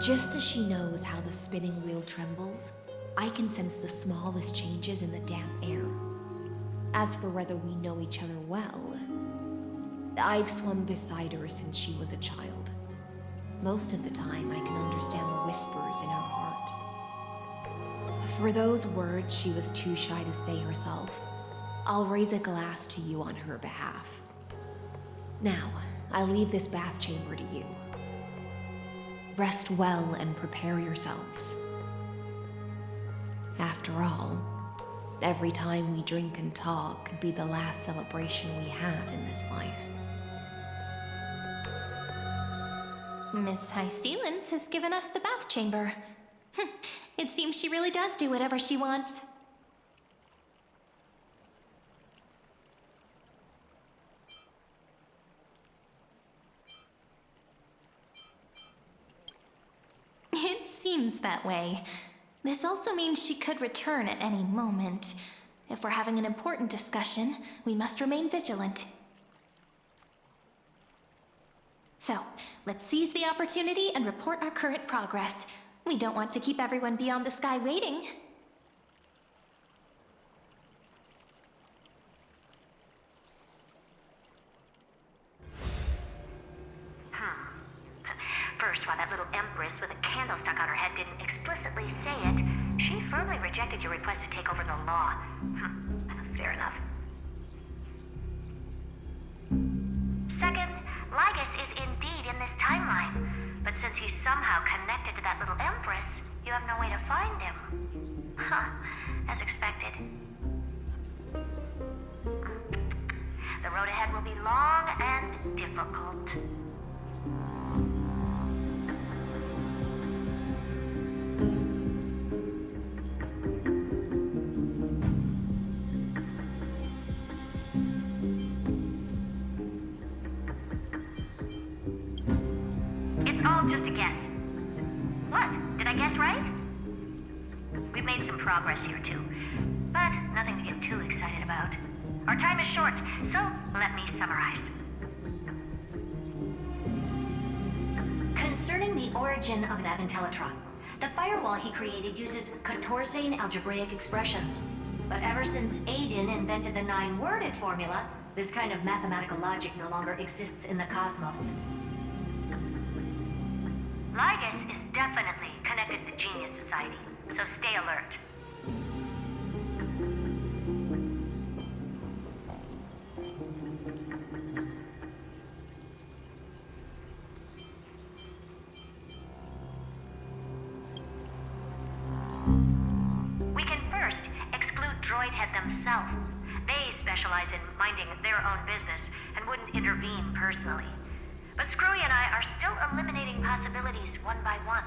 Just as she knows how the spinning wheel trembles, I can sense the smallest changes in the damp air. As for whether we know each other well, I've swum beside her since she was a child. Most of the time, I can understand the whispers in her heart. For those words she was too shy to say herself, I'll raise a glass to you on her behalf. Now, I leave this bath chamber to you. Rest well and prepare yourselves. After all, every time we drink and talk could be the last celebration we have in this life. Miss High Sealance has given us the bath chamber. It seems she really does do whatever she wants. It seems that way. This also means she could return at any moment. If we're having an important discussion, we must remain vigilant. So, let's seize the opportunity and report our current progress. We don't want to keep everyone beyond the sky waiting. First, while that little empress with a candle stuck on her head didn't explicitly say it, she firmly rejected your request to take over the law. Fair enough. Second, Lygus is indeed in this timeline, but since he's somehow connected to that little empress, you have no way to find him. As expected. The road ahead will be long and difficult. All just a guess. What? Did I guess right? We've made some progress here too, but nothing to get too excited about. Our time is short, so let me summarize. Concerning the origin of that Intellitron, the firewall he created uses Catorzane algebraic expressions. But ever since Aiden invented the 9-worded formula, this kind of mathematical logic no longer exists in the cosmos. Lygus is definitely connected to the Genius Society, so stay alert. We can first exclude Droidhead themselves. They specialize in minding their own business and wouldn't intervene personally. But Screwy and I are still eliminating possibilities one by one.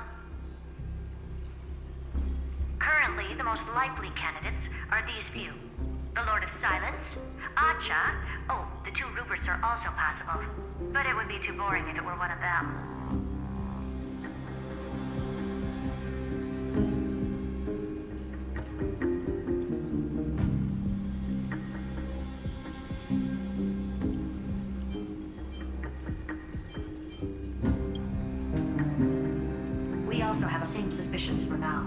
Currently, the most likely candidates are these few. The Lord of Silence, Acha, oh, the 2 Ruperts are also possible. But it would be too boring if it were one of them. We also have the same suspicions for now,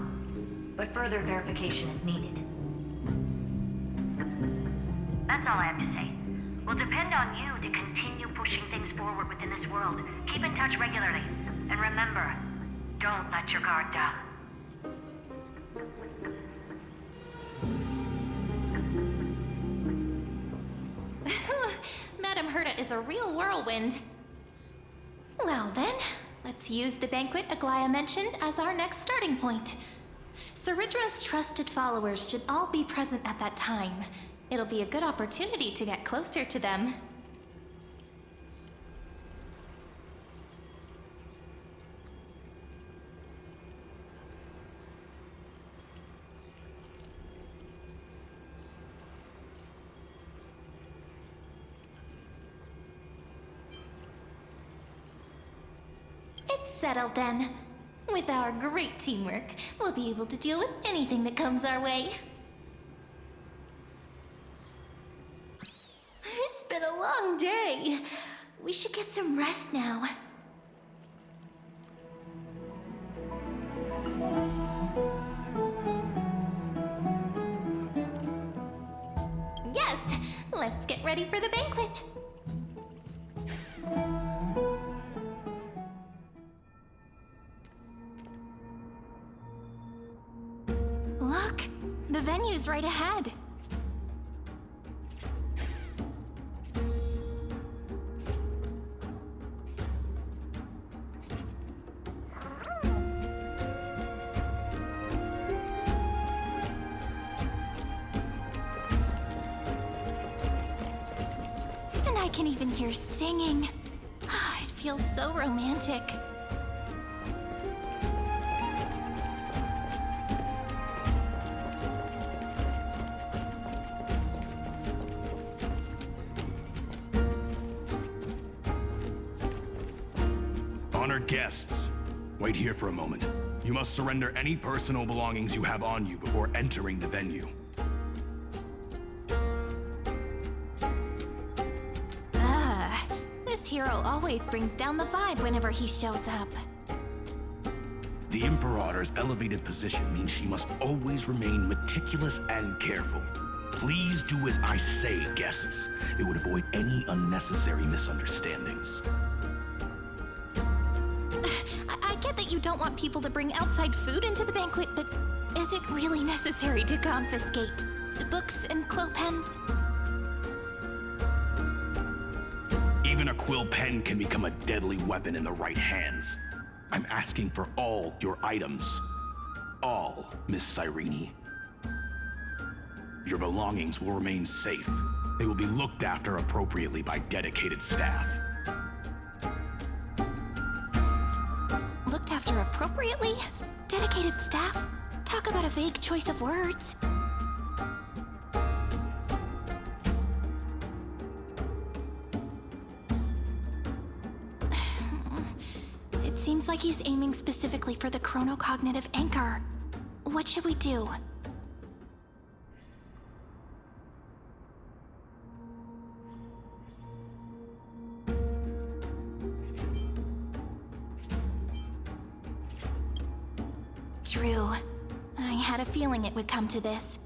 but further verification is needed. That's all I have to say. We'll depend on you to continue pushing things forward within this world. Keep in touch regularly, and remember, don't let your guard down. is a real whirlwind. Well then, let's use the banquet Aglaya mentioned as our next starting point. Ceridra's trusted followers should all be present at that time. It'll be a good opportunity to get closer to them. It's settled then. With our great teamwork, we'll be able to deal with anything that comes our way. It's been a long day. We should get some rest now. Yes, let's get ready for the banquet. Look, the venue's right ahead. And I can even hear singing. It feels so romantic. Honored guests, wait here for a moment. You must surrender any personal belongings you have on you before entering the venue. This hero always brings down the vibe whenever he shows up. The Imperator's elevated position means she must always remain meticulous and careful. Please do as I say, guests. It would avoid any unnecessary misunderstandings. I get that you don't want people to bring outside food into the banquet, but is it really necessary to confiscate the books and quill pens? Even a quill pen can become a deadly weapon in the right hands. I'm asking for all your items. All, Miss Cyrene. Your belongings will remain safe. They will be looked after appropriately by dedicated staff. Looked after appropriately? Dedicated staff? Talk about a vague choice of words. It seems like he's aiming specifically for the chronocognitive anchor. What should we do? True. I had a feeling it would come to this,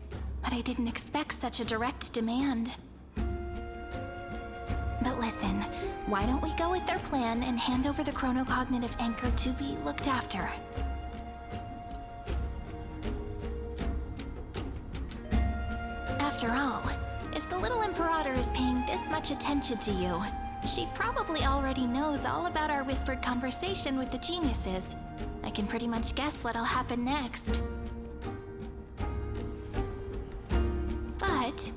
but I didn't expect such a direct demand. But listen, why don't we go with their plan and hand over the chronocognitive anchor to be looked after? After all, if the little Imperator is paying this much attention to you, she probably already knows all about our whispered conversation with the geniuses. I can pretty much guess what'll happen next. But,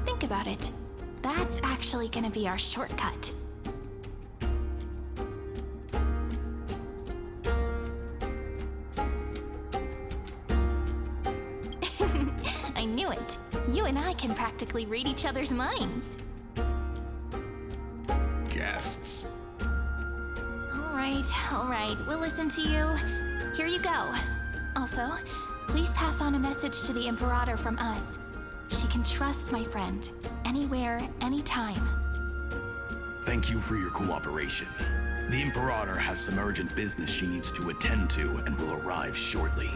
think about it. That's actually gonna be our shortcut. I knew it. You and I can practically read each other's minds. Guests. All right, we'll listen to you. Here you go. Also, please pass on a message to the Imperator from us. She can trust my friend, anywhere, anytime. Thank you for your cooperation. The Imperator has some urgent business she needs to attend to and will arrive shortly.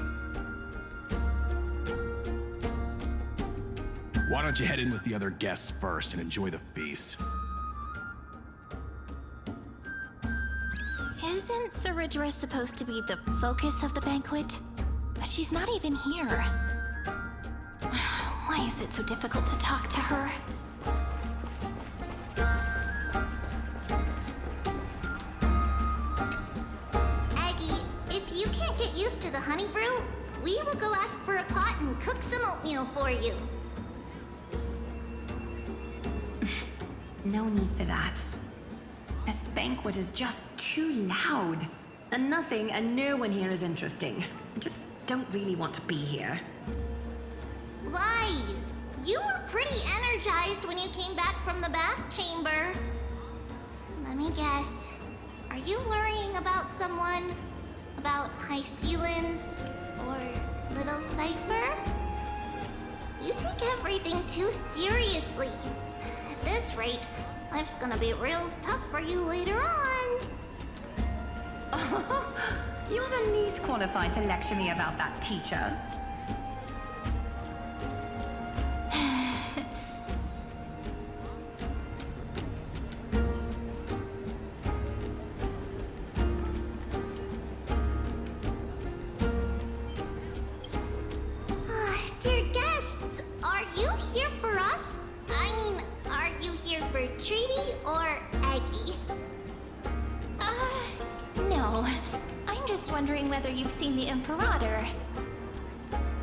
Why don't you head in with the other guests first and enjoy the feast? Isn't Ceridra supposed to be the focus of the banquet? But she's not even here. Why is it so difficult to talk to her? to the honey brew, we will go ask for a pot and cook some oatmeal for you. No need for that. This banquet is just too loud. And nothing and no one here is interesting. I just don't really want to be here. Lies! You were pretty energized when you came back from the bath chamber. Let me guess. Are you worrying about someone? About High Ceilings? Or Little Cypher? You take everything too seriously. At this rate, life's gonna be real tough for you later on. You're the least qualified to lecture me about that, teacher. Dear guests, are you here for us? I mean, are you here for Treaty or Aggie? No. I'm just wondering whether you've seen the Imperator.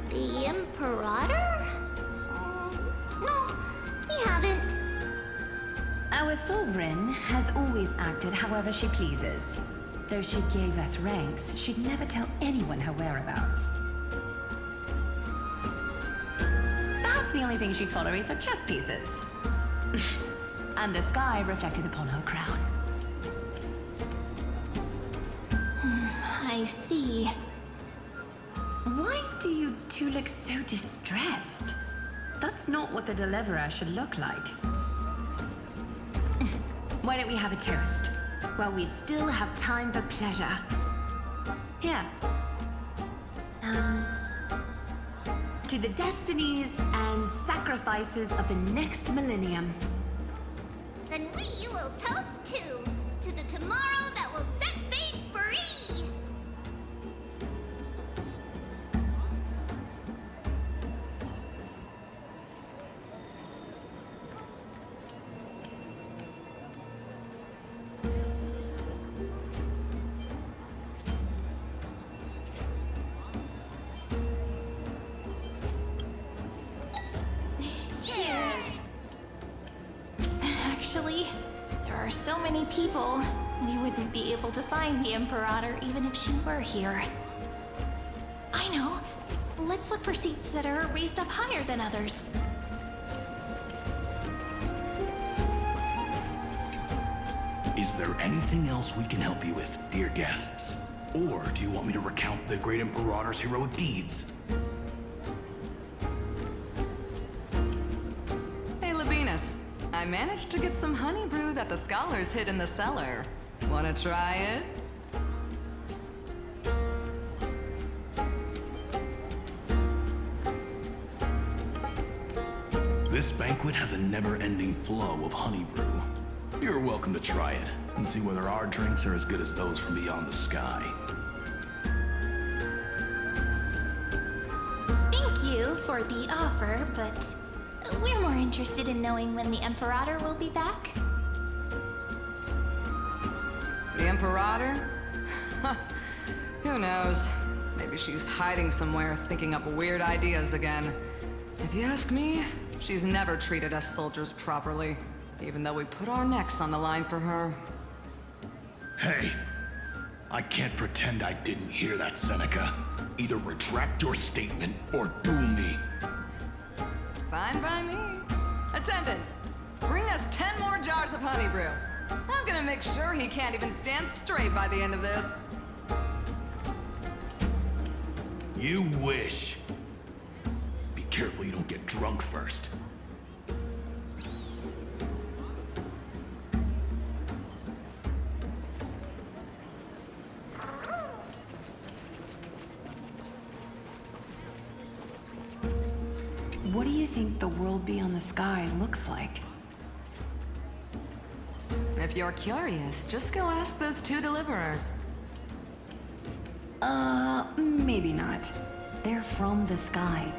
The Imperator? No, we haven't. Our sovereign has always acted however she pleases. Though she gave us ranks, she'd never tell anyone her whereabouts. Perhaps the only thing she tolerates are chess pieces. And the sky reflected upon her crown. I see. Why do you two look so distressed? That's not what the deliverer should look like. Why don't we have a toast? While we still have time for pleasure. Here. To the destinies and sacrifices of the next millennium. Then we will toast to the tomorrow that will set fate free. Cheers. Actually, there are so many people, we wouldn't be able to find the Imperator even if she were here. I know. Let's look for seats that are raised up higher than others. Is there anything else we can help you with, dear guests? Or do you want me to recount the great Imperator's heroic deeds? Hey, Lavinus. I managed to get some honey brew that the scholars hid in the cellar. Wanna try it? This banquet has a never-ending flow of honey brew. You're welcome to try it and see whether our drinks are as good as those from beyond the sky. Thank you for the offer, but we're more interested in knowing when the Imperator will be back. The Imperator? Who knows? Maybe she's hiding somewhere, thinking up weird ideas again. If you ask me, she's never treated us soldiers properly, even though we put our necks on the line for her. Hey, I can't pretend I didn't hear that, Seneca. Either retract your statement or duel me. Fine by me. Attendant, bring us 10 more jars of honey brew. I'm gonna make sure he can't even stand straight by the end of this. You wish. Be careful you don't get drunk first. What do you think the world beyond the sky looks like? If you're curious, just go ask those two deliverers. Maybe not. They're from the sky.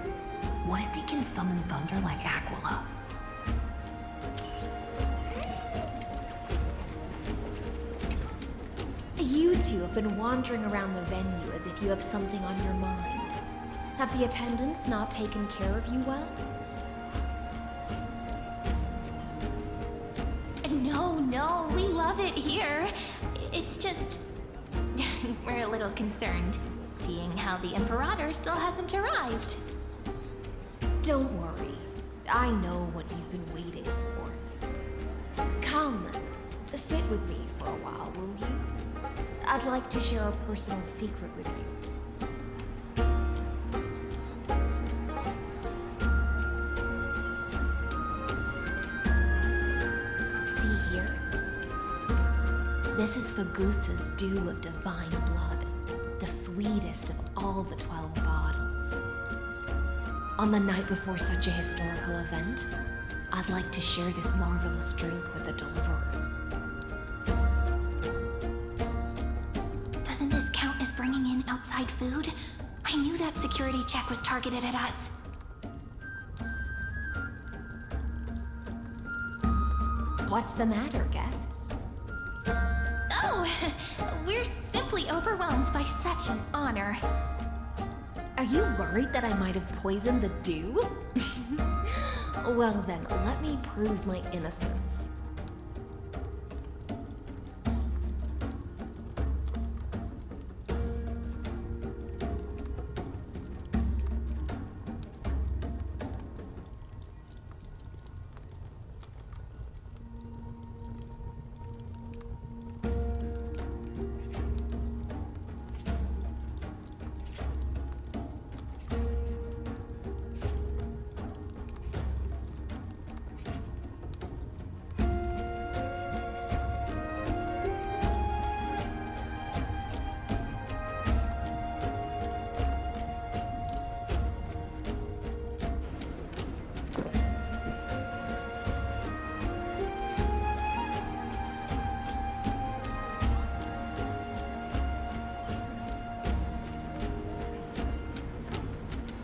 What if they can summon thunder like Aquila? You two have been wandering around the venue as if you have something on your mind. Have the attendants not taken care of you well? No, we love it here. It's just... we're a little concerned, seeing how the Imperator still hasn't arrived. Don't worry. I know what you've been waiting for. Come, sit with me for a while, will you? I'd like to share a personal secret with you. See here? This is Fagusa's dew of divine blood, the sweetest of all the 12 bottles. On the night before such a historical event, I'd like to share this marvelous drink with the deliverer. Doesn't this count as bringing in outside food? I knew that security check was targeted at us. What's the matter, guests? Oh, we're simply overwhelmed by such an honor. Are you worried that I might have poisoned the dew? Well then, let me prove my innocence.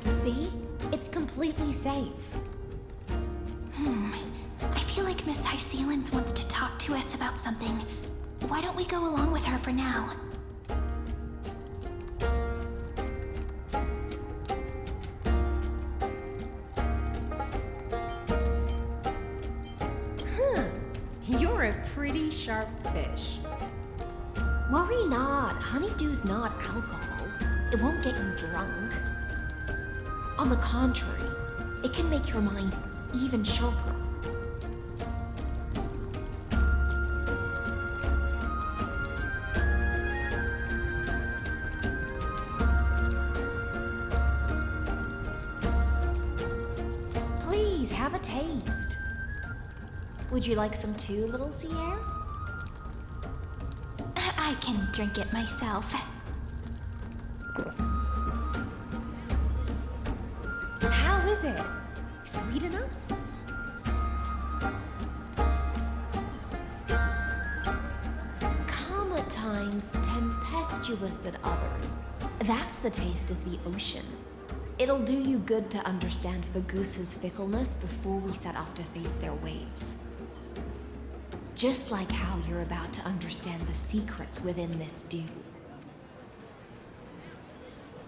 See? It's completely safe. I feel like Miss Hysealins wants to talk to us about something. Why don't we go along with her for now? You're a pretty sharp fish. Worry not, honeydew's not alcohol. It won't get you drunk. On the contrary, it can make your mind even sharper. Please, have a taste. Would you like some too, little Sierra? I can drink it myself. How is it? Sweet enough? Calm at times, tempestuous at others. That's the taste of the ocean. It'll do you good to understand Fagusa's fickleness before we set off to face their waves. Just like how you're about to understand the secrets within this dew.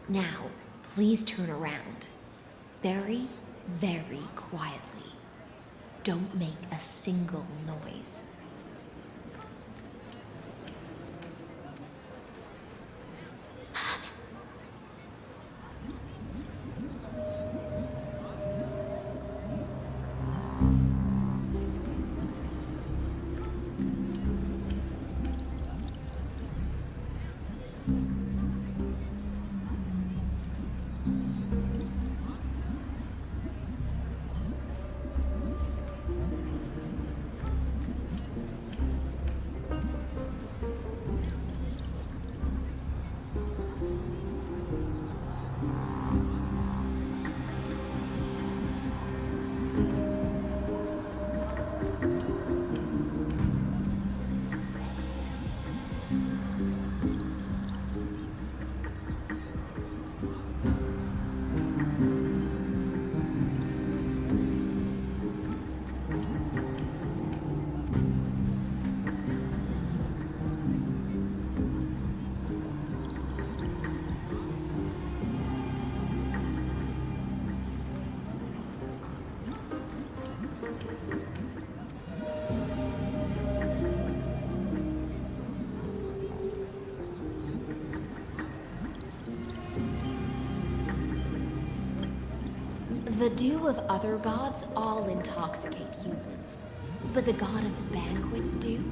Now, please turn around. Very, very quietly. Don't make a single noise. The dew of other gods all intoxicate humans, but the god of banquets dew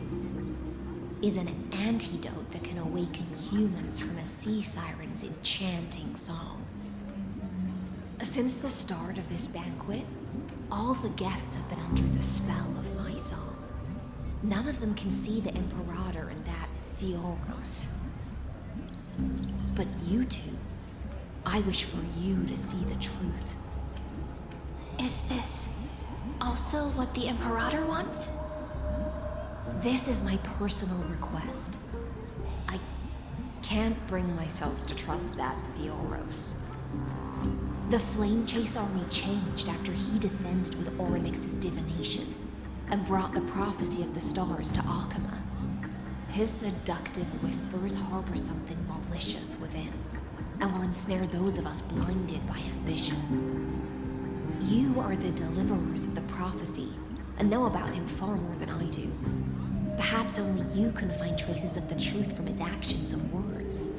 is an antidote that can awaken humans from a sea siren's enchanting song. Since the start of this banquet, all the guests have been under the spell of my song. None of them can see the Imperator and that Fioros. But you two, I wish for you to see the truth. Is this also what the Imperator wants? This is my personal request. I can't bring myself to trust that Fioros. The Flame Chase army changed after he descended with Orynyx's divination and brought the prophecy of the stars to Akama. His seductive whispers harbor something malicious within and will ensnare those of us blinded by ambition. You are the deliverers of the prophecy and know about him far more than I do. Perhaps only you can find traces of the truth from his actions and words.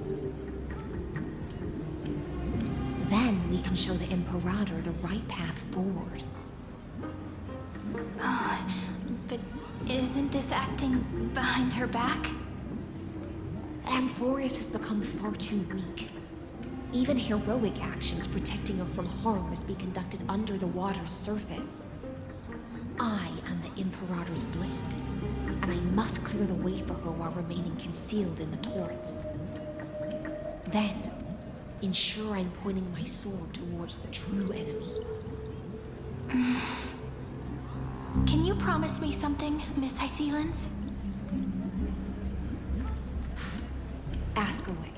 Then we can show the Imperator the right path forward. But isn't this acting behind her back? Amphorius has become far too weak. Even heroic actions protecting her from harm must be conducted under the water's surface. I am the Imperator's blade, and I must clear the way for her while remaining concealed in the torrents. Then, ensure I'm pointing my sword towards the true enemy. Can you promise me something, Miss Hysealens? Ask away.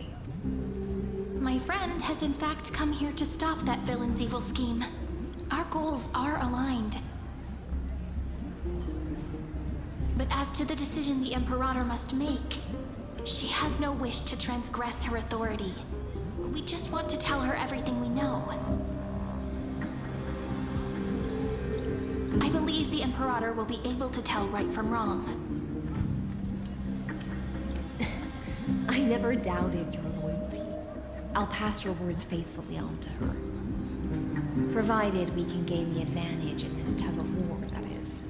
My friend has in fact come here to stop that villain's evil scheme. Our goals are aligned. But as to the decision the Imperator must make, she has no wish to transgress her authority. We just want to tell her everything we know. I believe the Imperator will be able to tell right from wrong. I never doubted your loyalty. I'll pass your words faithfully on to her. Provided we can gain the advantage in this tug of war, that is.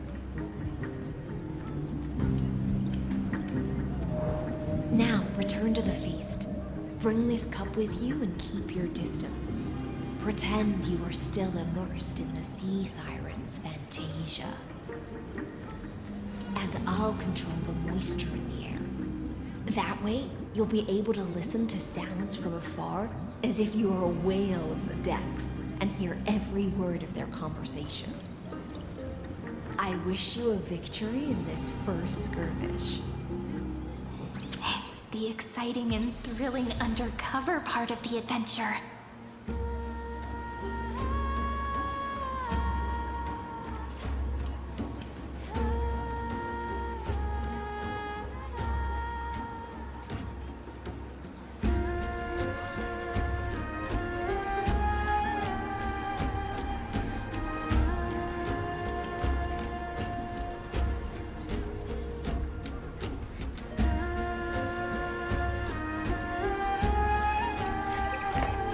Now, return to the feast. Bring this cup with you and keep your distance. Pretend you are still immersed in the sea siren's fantasia. And I'll control the moisture in the air. That way, you'll be able to listen to sounds from afar as if you were a whale of the depths and hear every word of their conversation. I wish you a victory in this first skirmish. It's the exciting and thrilling undercover part of the adventure.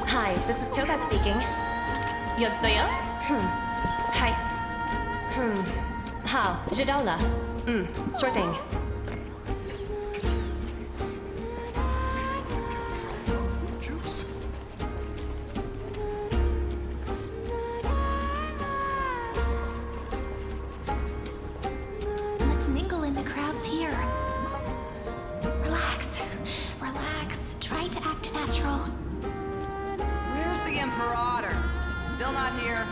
Hi, this is Toga speaking. 여보세요? Hi. How?知道了. Sure thing. Let's mingle in the crowds here. Relax. Relax. Try to act natural. Where's the Imperator? Still not here.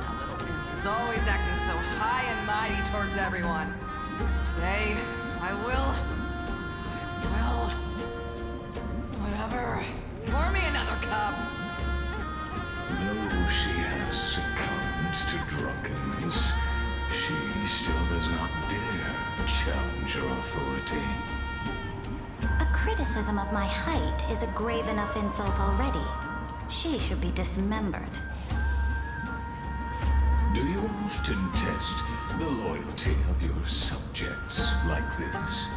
That little imp is always acting so high and mighty towards everyone. Today, I will. Whatever. Pour me another cup. Though she has succumbed to drunkenness, she still does not dare challenge your authority. A criticism of my height is a grave enough insult already. She should be dismembered. Do you often test the loyalty of your subjects like this?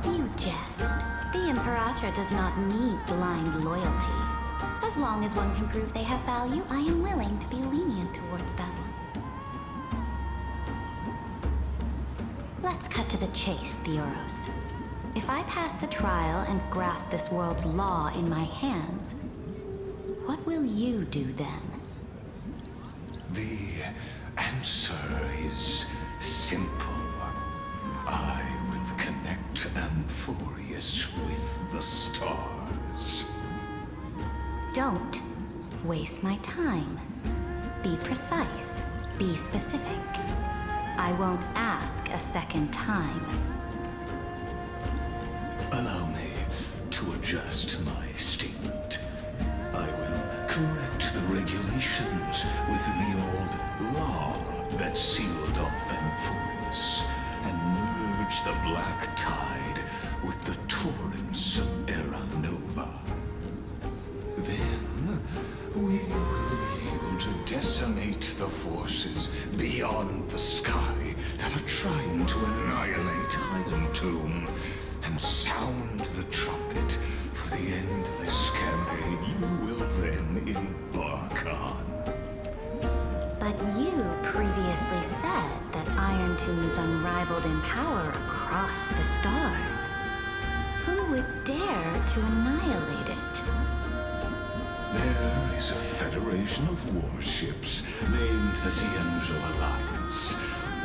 You jest. The Imperator does not need blind loyalty. A As long as one can prove they have value, I am willing to be lenient towards them. Let's cut to the chase, Theoros. If I pass the trial and grasp this world's law in my hands, what will you do then? The answer is simple. I will connect Amphorius with the stars. Don't waste my time. Be precise. Be specific. I won't ask a second time. Allow me to adjust my statement. I will correct the regulations within the old law that sealed off Amphorius and merge the black tide with the torrents of Era Nova. Then we will be able to decimate the forces beyond the sky that are trying to annihilate Highland Tomb and sound the trumpet for the endless campaign you will then embark on. But you previously said that Iron Tomb is unrivaled in power across the stars. Who would dare to annihilate it? There is a federation of warships named the Cienzo Alliance.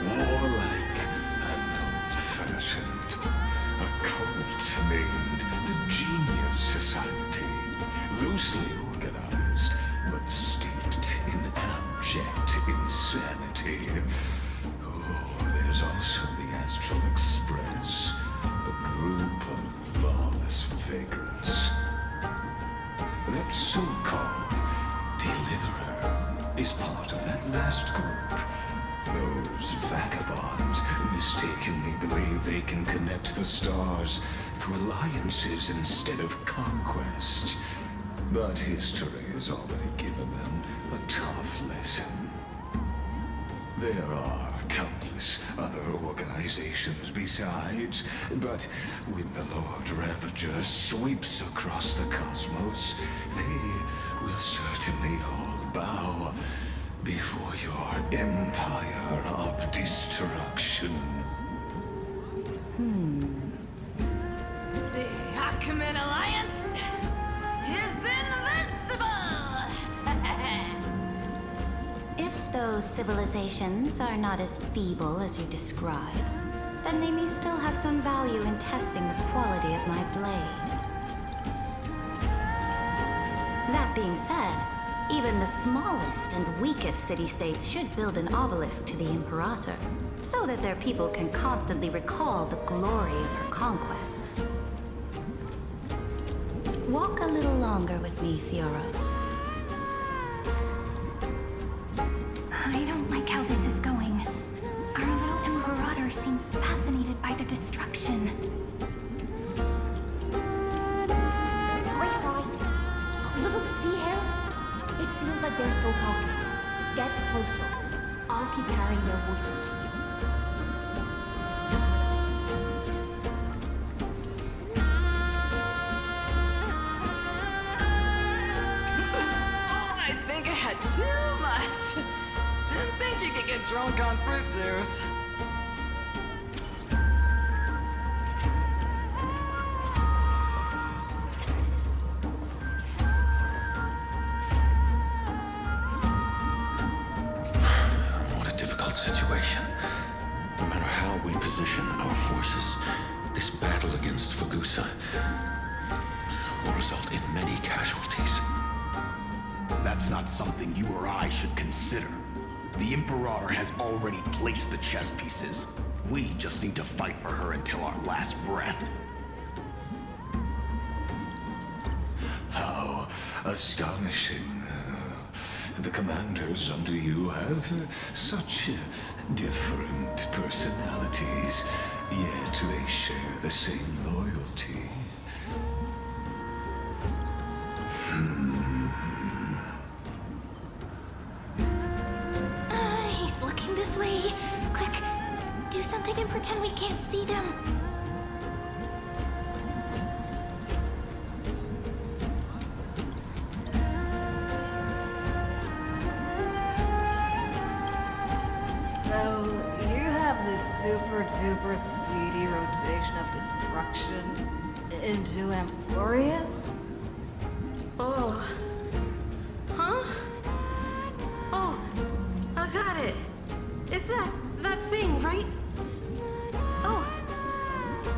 Warlike and old-fashioned. A cult named the Genius Society. Loosely organized, but steeped in abject insanity. Oh, there's also the Astral Express. A group of lawless vagrants. That so-called Deliverer is part of that last group. Those vagabonds mistakenly believe they can connect the stars through alliances instead of conquest. But history has already given them a tough lesson. There are countless other organizations besides, but when the Lord Ravager sweeps across the cosmos, they will certainly all bow before your empire of destruction. The Ackman Alliance is invincible! If those civilizations are not as feeble as you describe, then they may still have some value in testing the quality of my blade. That being said, even the smallest and weakest city-states should build an obelisk to the Imperator, so that their people can constantly recall the glory of her conquests. Walk a little longer with me, Theoros. I don't like how this is going. Our little Imperator seems fascinated by the destruction. Grapevine! Little sea hare? It seems like they're still talking. Get closer. I'll keep carrying their voices to you. I think I had too much. Didn't think you could get drunk on fruit juice. What a difficult situation. No matter how we position our forces, this battle against Fagusa will result in many casualties. That's not something you or I should consider. The Imperator has already placed the chess pieces. We just need to fight for her until our last breath. How astonishing. The commanders under you have such different personalities, yet they share the same loyalty. He's looking this way. Quick, do something and pretend we can't see them. So, you have this super duper speedy rotation of destruction into Amphorius? Oh. Huh? Oh, I got it. It's that thing, right? Oh.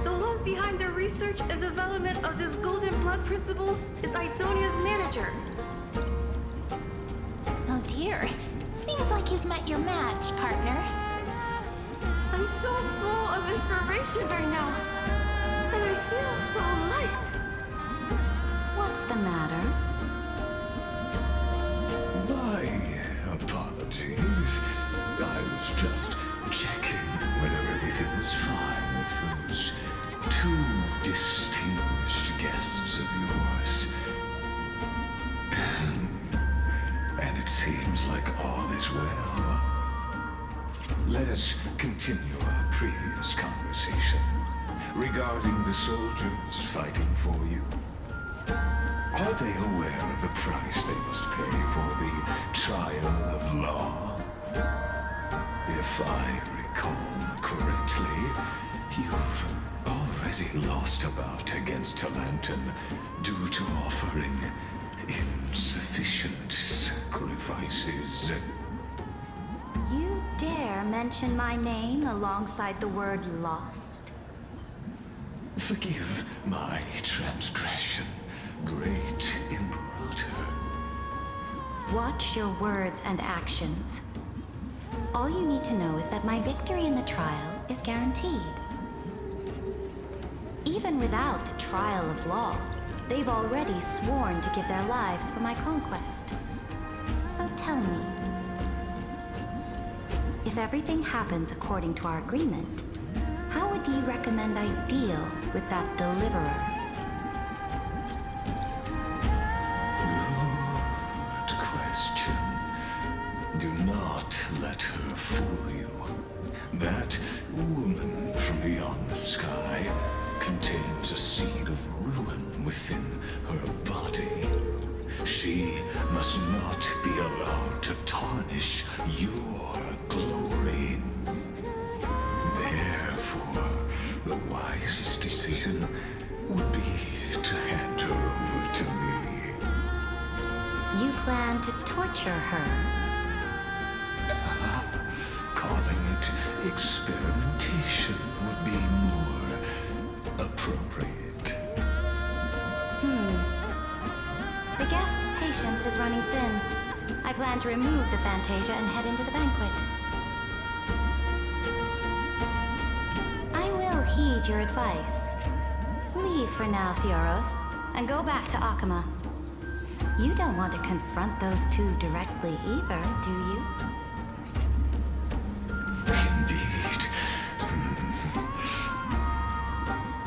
The one behind the research and development of this golden blood principle is Idonia's manager. Oh dear. Seems like you've met your match, partner. I'm so full of inspiration right now. And I feel so light. What's the matter? My apologies. I was just checking whether everything was fine with those two distinguished guests of yours. And it seems like all is well. Let us continue our previous conversation regarding the soldiers fighting for you. Are they aware of the price they must pay for the trial of law? If I recall correctly, you've already lost a bout against Talanton due to offering insufficient sacrifices. You dare mention my name alongside the word lost? Forgive my transgression, great Imperator. Watch your words and actions. All you need to know is that my victory in the trial is guaranteed. Even without the trial of law, they've already sworn to give their lives for my conquest. So tell me, if everything happens according to our agreement, how would you recommend I deal with that deliverer? Good question. Do not let her fool you. That woman from beyond the sky contains a seed of ruin within her body. She must not be allowed to tarnish your glory. Therefore, the wisest decision would be to hand her over to me. You plan to torture her? Calling it experimentation would be more appropriate. The guest's patience is running thin. I plan to remove the Fantasia and head into the banquet. I will heed your advice. Leave for now, Theoros, and go back to Akama. You don't want to confront those two directly either, do you? Indeed.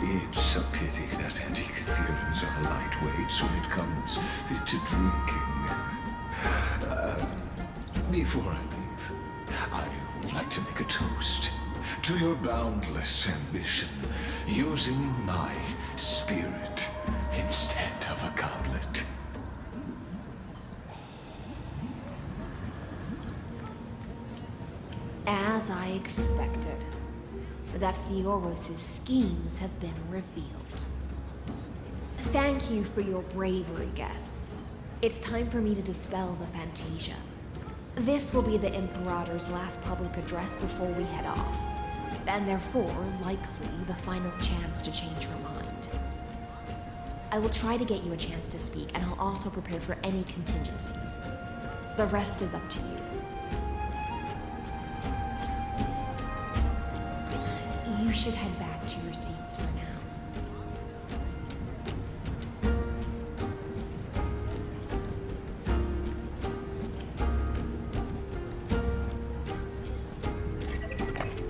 It's a pity that anti-Catherians are lightweights when it comes to drinking. Before I leave, I would like to make a toast to your boundless ambition, using my spirit instead of a goblet. As I expected, that Theoros' schemes have been revealed. Thank you for your bravery, guests. It's time for me to dispel the Fantasia. This will be the Imperator's last public address before we head off, and therefore, likely, the final chance to change her mind. I will try to get you a chance to speak, and I'll also prepare for any contingencies. The rest is up to you. You should head back to your seats for now.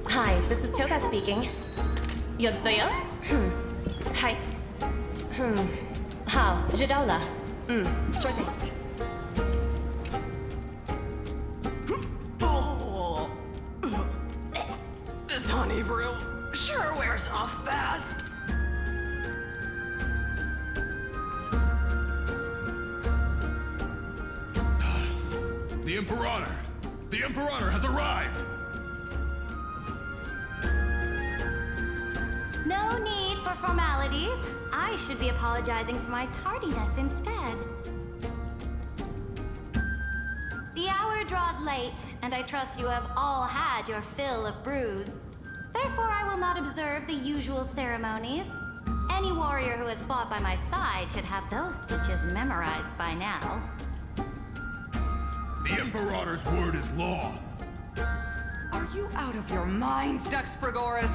Hi, this is Toga speaking. 여보세요? Hi. How? Jidola. Sure thing. This honey brew sure wears off fast. The Imperator! The Imperator has arrived! No need for formalities. I should be apologizing for my tardiness instead. The hour draws late, and I trust you have all had your fill of brews. Therefore, I will not observe the usual ceremonies. Any warrior who has fought by my side should have those speeches memorized by now. The Imperator's word is law. Are you out of your mind, Dux Frigoris?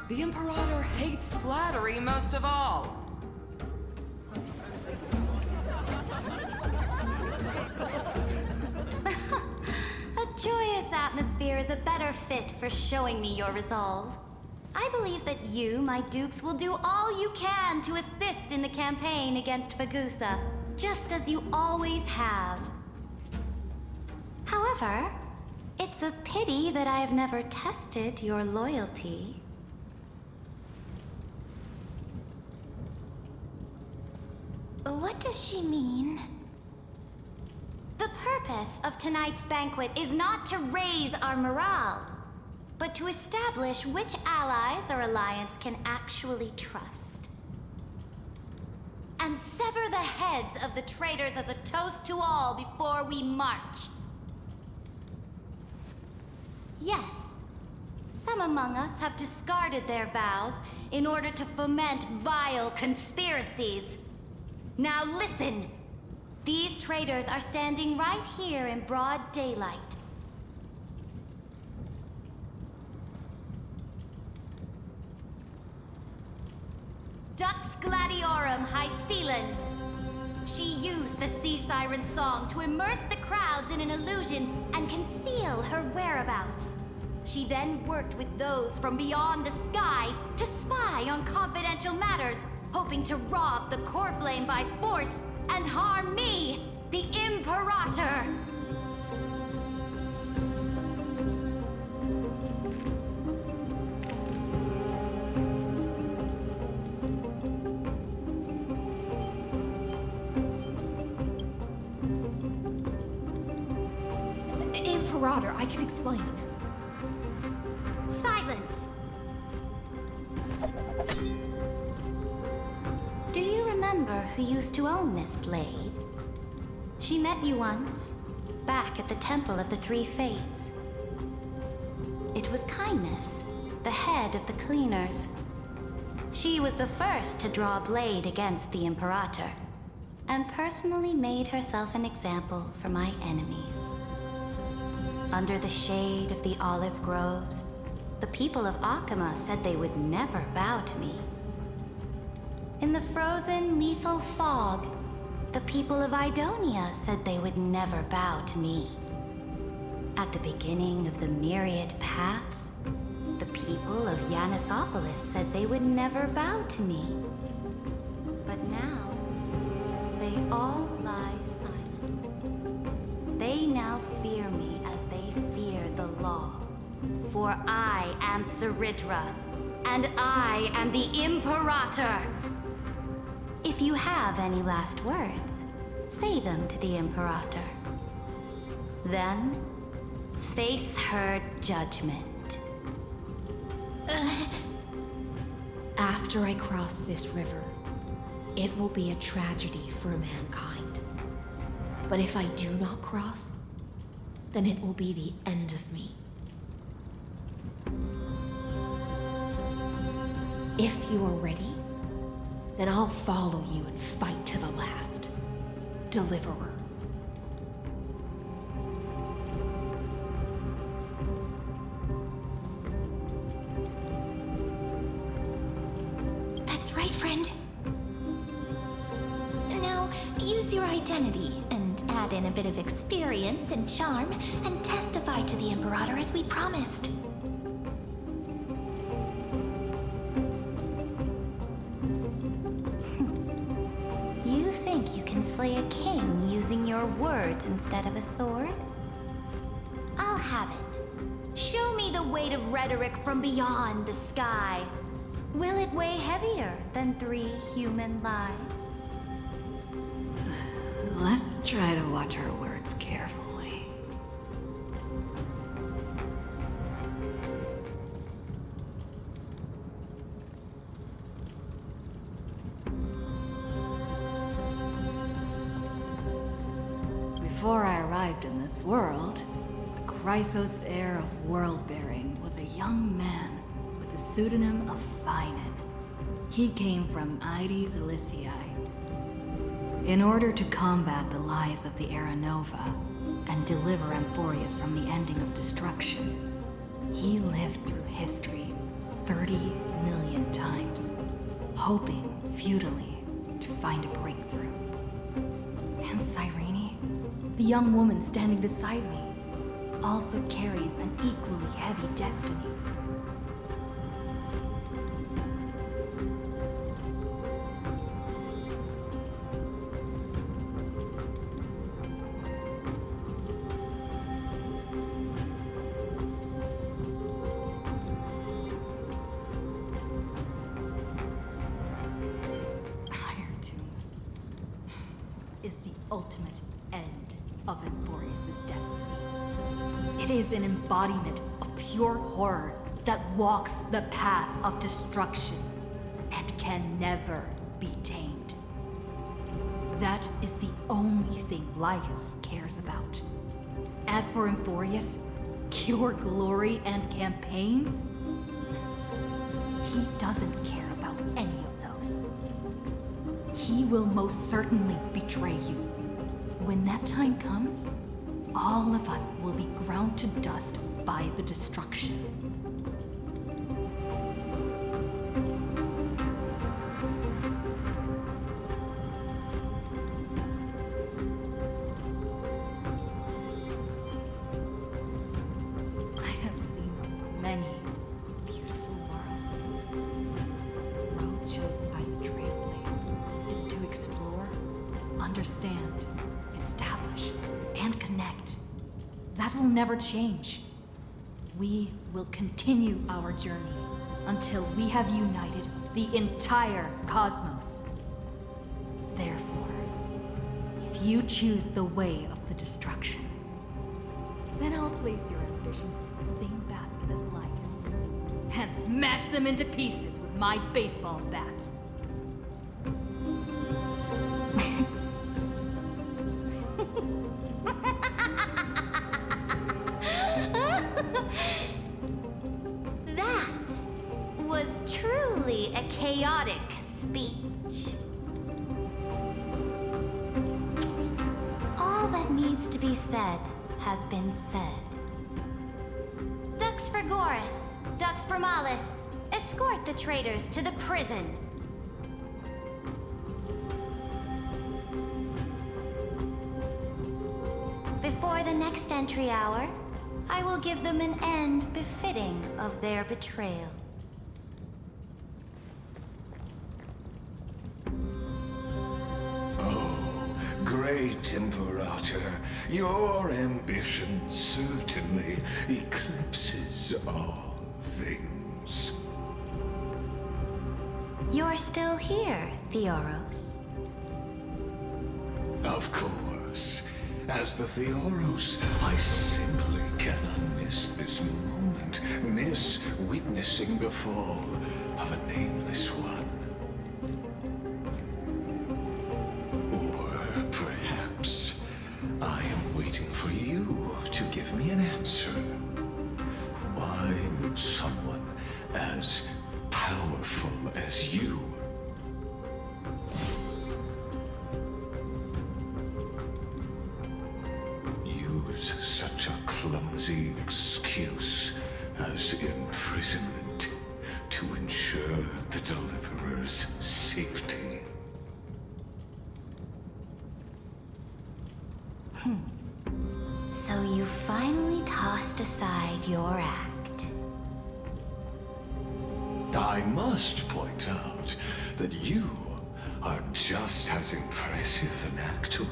The Imperator hates flattery most of all. A joyous atmosphere is a better fit for showing me your resolve. I believe that you, my dukes, will do all you can to assist in the campaign against Fagusa, just as you always have. However, it's a pity that I have never tested your loyalty. What does she mean? The purpose of tonight's banquet is not to raise our morale, but to establish which allies our alliance can actually trust. And sever the heads of the traitors as a toast to all before we march. Yes, some among us have discarded their vows in order to foment vile conspiracies. Now listen! These traitors are standing right here in broad daylight. Dux Gladiorum Hycelens. She used the Sea Siren song to immerse the crowds in an illusion and conceal her whereabouts. She then worked with those from beyond the sky to spy on confidential matters, hoping to rob the core flame by force and harm me, the Imperator! Imperator, I can explain. Silence! Do you remember who used to own this blade? She met you once, back at the Temple of the Three Fates. It was Kindness, the head of the Cleaners. She was the first to draw a blade against the Imperator, and personally made herself an example for my enemies. Under the shade of the olive groves, the people of Akama said they would never bow to me. In the frozen, lethal fog, the people of Idonia said they would never bow to me. At the beginning of the myriad paths, the people of Yanisopolis said they would never bow to me. But now, they all lie silent. They now fear me as they fear the law. For I am Ceridra, and I am the Imperator! If you have any last words, say them to the Imperator. Then, face her judgment. After I cross this river, it will be a tragedy for mankind. But if I do not cross, then it will be the end of me. If you are ready, then I'll follow you and fight to the last. Deliverer. That's right, friend. Now, use your identity and add in a bit of experience and charm and testify to the Imperator as we promised. Slay a king using your words instead of a sword? I'll have it. Show me the weight of rhetoric from beyond the sky. Will it weigh heavier than 3 human lives? Let's try to watch our words carefully. arrived in this world, the Chrysos heir of world-bearing was a young man with the pseudonym of Finan. He came from Aedes Elysiae. In order to combat the lies of the Era Nova and deliver Amphorius from the ending of destruction, he lived through history 30 million times, hoping futilely to find a breakthrough. And Cyrene, the young woman standing beside me, also carries an equally heavy destiny. Is the ultimate end of Amphorius' destiny. It is an embodiment of pure horror that walks the path of destruction and can never be tamed. That is the only thing Lycus cares about. As for Amphorius, pure glory and campaigns, he doesn't care about any of those. He will most certainly betray you. When that time comes, all of us will be ground to dust by the destruction. I have seen many beautiful worlds. The road chosen by the Trailblaze is to explore, understand, establish, and connect. That will never change. We will continue our journey until we have united the entire cosmos. Therefore, if you choose the way of the destruction, then I'll place your ambitions in the same basket as Lycus and smash them into pieces with my baseball bat. That was truly a chaotic speech. All that needs to be said has been said. Dux Frigoris, Dux Formalis, escort the traitors to the prison. Before the next entry hour, I will give them an end befitting of their betrayal. Oh, great Imperator, your ambition certainly eclipses all things. You're still here, Theoros. Of course. As the Theoros, I simply cannot miss this moment, miss witnessing the fall of a nameless one. Or perhaps I am waiting for you to give me an answer. Why would someone as powerful as you use such a clumsy excuse as imprisonment to ensure the Deliverer's safety? So you finally tossed aside your act. I must point out that you are just as impressive an actor.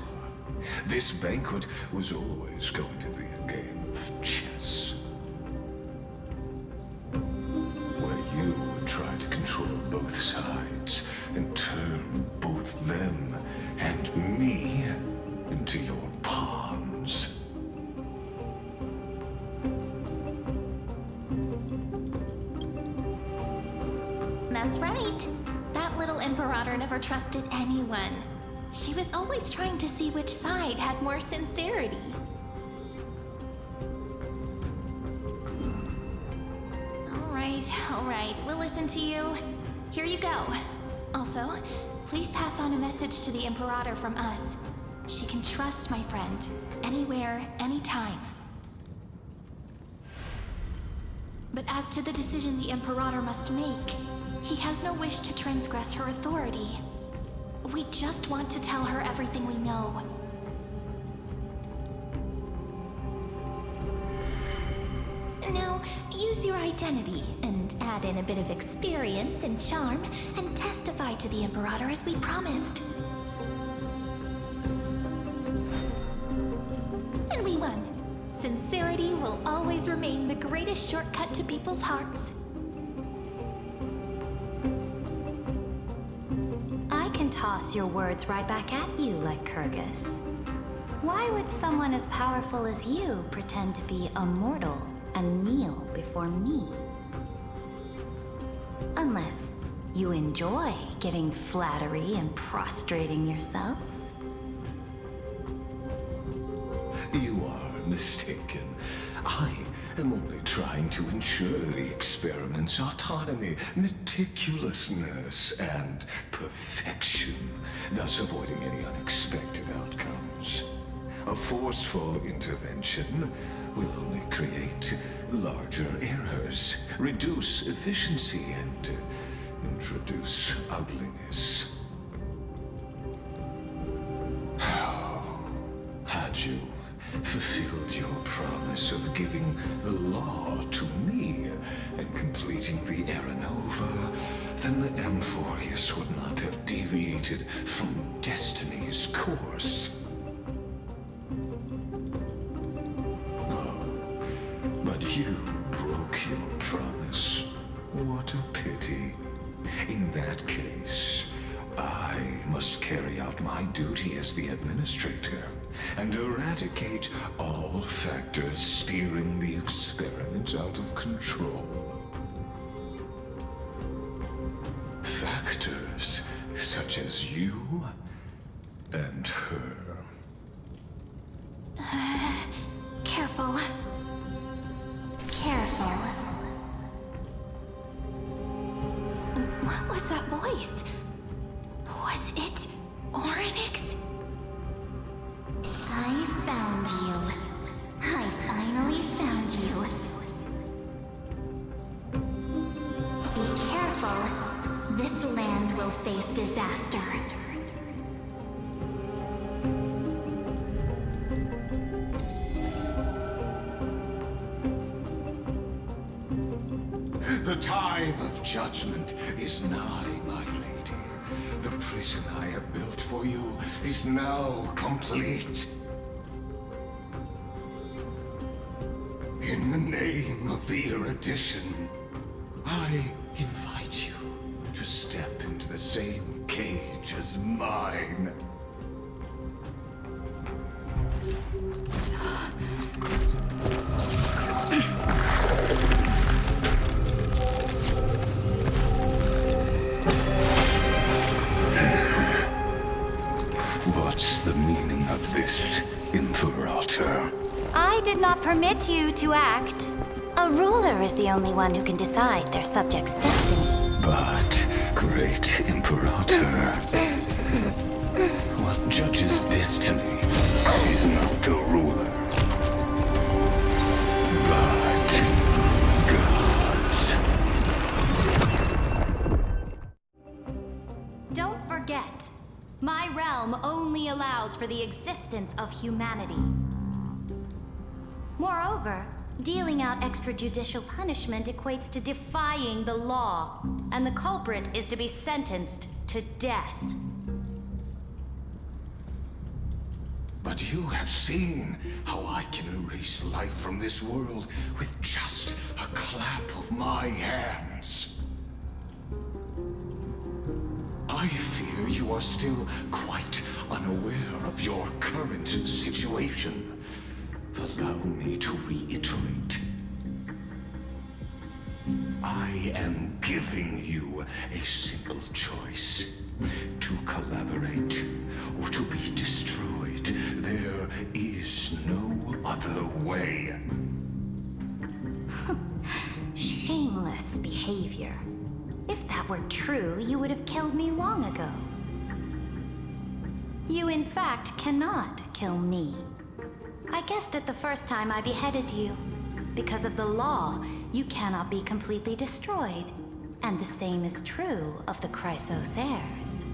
This banquet was always going to be a game of chess, where you would try to control both sides and turn both them and me into your pawns. That's right. That little Imperator never trusted anyone. She was always trying to see which side had more sincerity. right, we'll listen to you. Here you go. Also, please pass on a message to the Imperator from us. She can trust my friend, anywhere, anytime. But as to the decision the Imperator must make, he has no wish to transgress her authority. We just want to tell her everything we know. Now, use your identity and add in a bit of experience and charm and testify to the Imperator as we promised. And we won. Sincerity will always remain the greatest shortcut to people's hearts. I can toss your words right back at you like Kyrgyz. Why would someone as powerful as you pretend to be immortal and kneel before me? Unless you enjoy giving flattery and prostrating yourself. You are mistaken. I am only trying to ensure the experiment's autonomy, meticulousness, and perfection, thus avoiding any unexpected outcomes. A forceful intervention will only create larger errors, reduce efficiency, and introduce ugliness. Had you fulfilled your promise of giving the law to me and completing the Aranova, then the Amphorius would not have deviated from destiny's course. But you broke your promise. What a pity. In that case, I must carry out my duty as the administrator and eradicate all factors steering the experiment out of control. Factors such as you and her. Careful. Careful. What was that voice? Was it Orynyx? I found you. I finally found you. Be careful. This land will face disaster. The time of judgment is nigh, my lady. The prison I have built for you is now complete. In the name of the erudition, I invite you to step into the same cage as mine. What's the meaning of this, Imperator? I did not permit you to act. A ruler is the only one who can decide their subject's destiny. But, great Imperator, what judges destiny is not the ruler, but gods. Don't forget, my realm only allows for the existence of humanity. Moreover, dealing out extrajudicial punishment equates to defying the law, and the culprit is to be sentenced to death. But you have seen how I can erase life from this world with just a clap of my hands. I fear you are still quite unaware of your current situation. Allow me to reiterate. I am giving you a simple choice. To collaborate or to be destroyed. There is no other way. Shut shameless behavior. If that were true, you would have killed me long ago. You, in fact, cannot kill me. I guessed it the first time I beheaded you. Because of the law, you cannot be completely destroyed. And the same is true of the Chrysos heirs.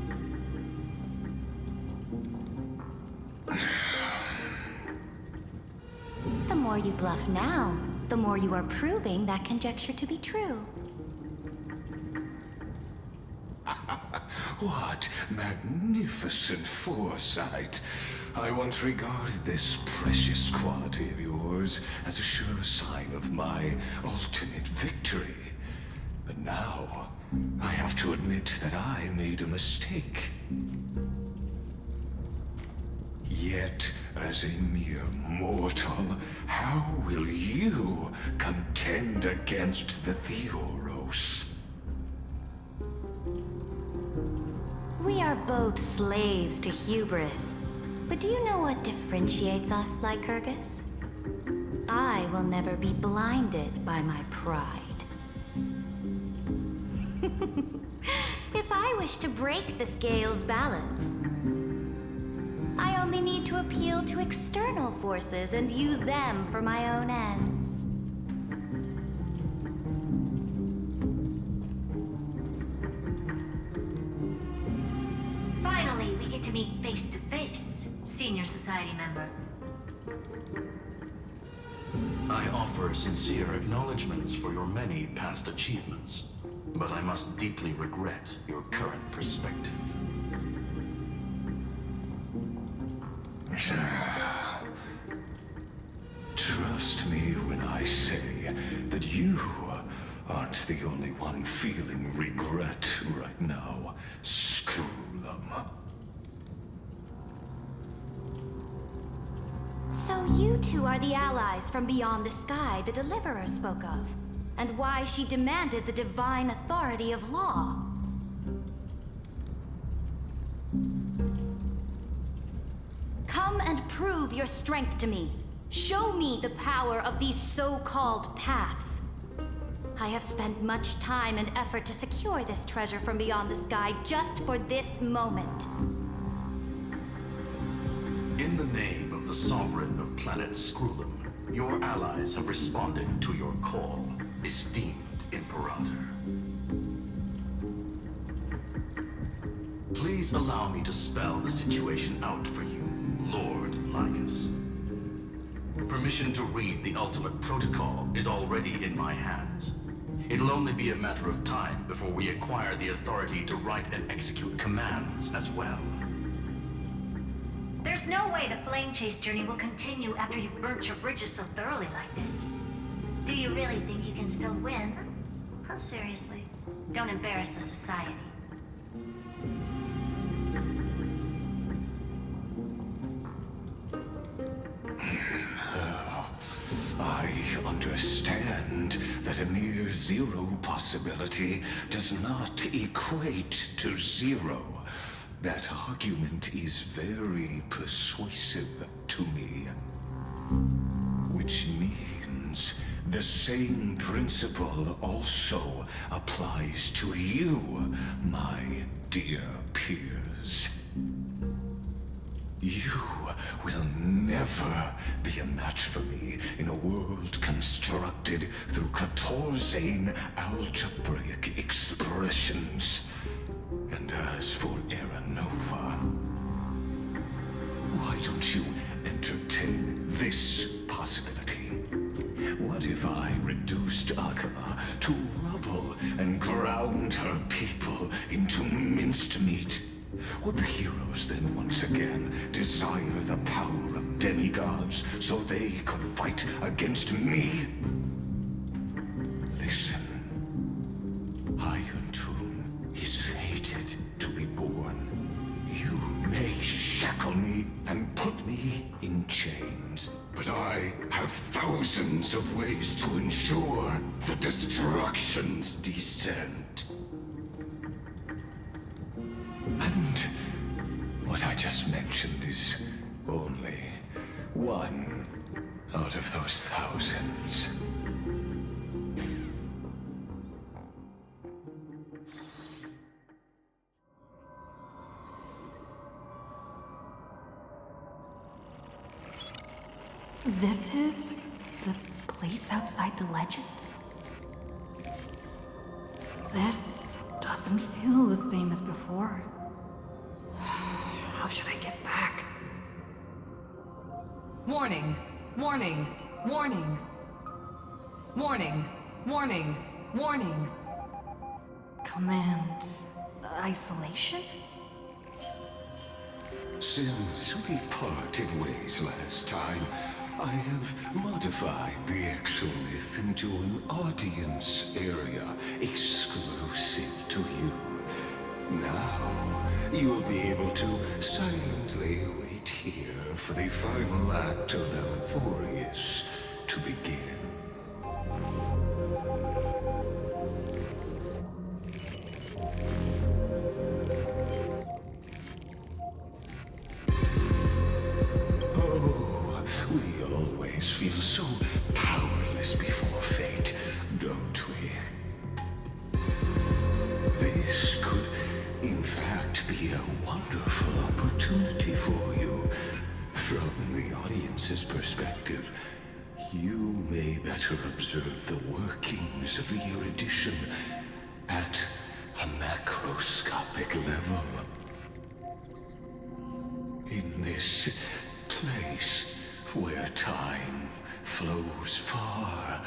The more you bluff now, the more you are proving that conjecture to be true. What magnificent foresight! I once regarded this precious quality of yours as a sure sign of my ultimate victory. But now, I have to admit that I made a mistake. Yet, as a mere mortal, how will you contend against the Theoros? We are both slaves to hubris. But do you know what differentiates us, Lycurgus? I will never be blinded by my pride. If I wish to break the scale's balance, I only need to appeal to external forces and use them for my own ends. Finally, we get to meet face to face, Senior Society member. I offer sincere acknowledgments for your many past achievements, but I must deeply regret your current perspective. Trust me when I say that you aren't the only one feeling regret right now, Screwlum. So you two are the allies from beyond the sky the Deliverer spoke of, and why she demanded the divine authority of law. Come and prove your strength to me. Show me the power of these so-called paths. I have spent much time and effort to secure this treasure from beyond the sky just for this moment. In the name of the Sovereign of Planet Screwlum, your allies have responded to your call, esteemed Imperator. Please allow me to spell the situation out for you, Lord Lycus. Permission to read the ultimate protocol is already in my hands. It'll only be a matter of time before we acquire the authority to write and execute commands as well. There's no way the flame chase journey will continue after you've burnt your bridges so thoroughly like this. Do you really think you can still win? Huh, seriously? Don't embarrass the society. I understand that a near zero possibility does not equate to zero. That argument is very persuasive to me. Which means the same principle also applies to you, my dear peers. You will never be a match for me in a world constructed through Catorzane algebraic expressions. And as for Aranova, why don't you entertain this possibility? What if I reduced Akala to rubble and ground her people into minced meat? Would the heroes then once again desire the power of demigods so they could fight against me? Listen, Iron Tomb is fated to be born. You may shackle me and put me in chains, but I have thousands of ways to ensure the destruction's descent. And what I just mentioned is only one out of those thousands. This is the place outside the legends? This doesn't feel the same as before. How should I get back? Warning! Warning! Warning! Warning! Warning! Warning! Command isolation? Since we parted ways last time, I have modified the exolith into an audience area exclusive to you. Now, you'll be able to silently wait here for the final act of Amphorius to begin. We always feel so powerless before fate, don't we? This could, in fact, be a wonderful opportunity for you. From the audience's perspective, you may better observe the workings of the erudition at a macroscopic level. In this place where time flows far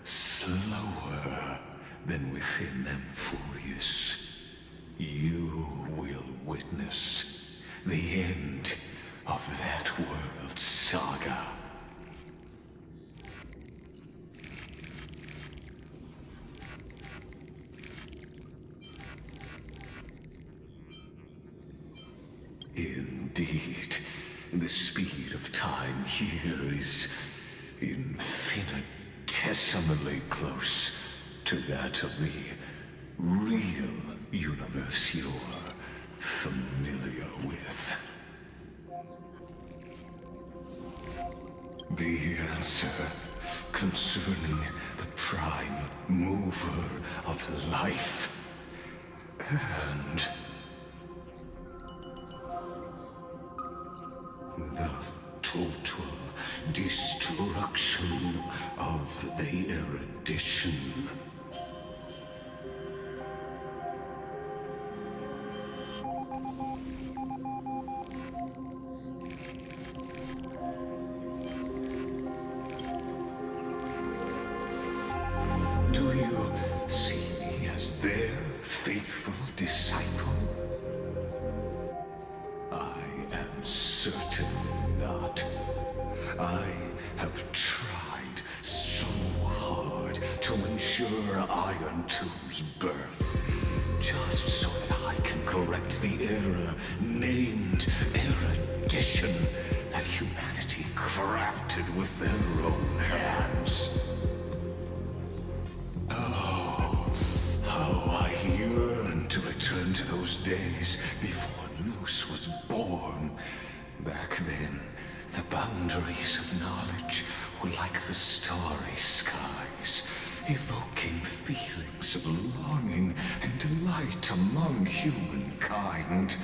slower than within Amphorius, you will witness the end of that world's saga. Indeed, the speed of time here is infinitesimally close to that of the real universe you're familiar with. The answer concerning the prime mover of life and the total destruction of the erudition. Do you see me as their faithful disciple? I am certainly not. I have tried so hard to ensure Iron Two's birth, just so that I can correct the error named erudition that humanity crafted with their own hands. Oh, I yearn to return to those days before Noose was born. Back then, the boundaries of knowledge were like the starry skies, evoking feelings of longing and delight among humankind.